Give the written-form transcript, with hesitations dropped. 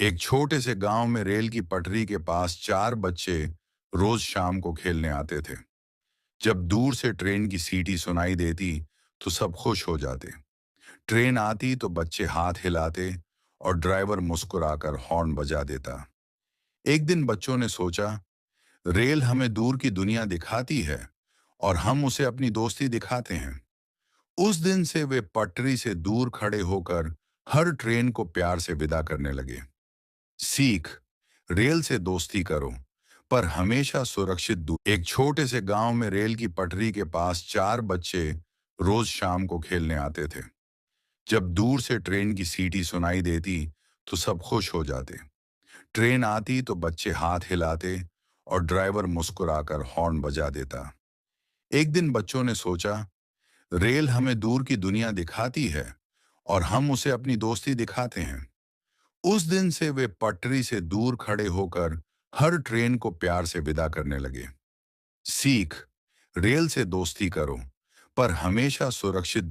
एक छोटे से गांव में रेल की पटरी के पास चार बच्चे रोज शाम को खेलने आते थे। जब दूर से ट्रेन की सीटी सुनाई देती तो सब खुश हो जाते। ट्रेन आती तो बच्चे हाथ हिलाते और ड्राइवर मुस्कुराकर हॉर्न बजा देता। एक दिन बच्चों ने सोचा, रेल हमें दूर की दुनिया दिखाती है और हम उसे अपनी दोस्ती दिखाते हैं। उस दिन से वे पटरी से दूर खड़े होकर हर ट्रेन को प्यार से विदा करने लगे। सीख, रेल से दोस्ती करो पर हमेशा सुरक्षित दूर। एक छोटे से गांव में रेल की पटरी के पास चार बच्चे रोज शाम को खेलने आते थे। जब दूर से ट्रेन की सीटी सुनाई देती तो सब खुश हो जाते। ट्रेन आती तो बच्चे हाथ हिलाते और ड्राइवर मुस्कुराकर हॉर्न बजा देता। एक दिन बच्चों ने सोचा, रेल हमें दूर की दुनिया दिखाती है और हम उसे अपनी दोस्ती दिखाते हैं। उस दिन से वे पटरी से दूर खड़े होकर हर ट्रेन को प्यार से विदा करने लगे। सीख, रेल से दोस्ती करो पर हमेशा सुरक्षित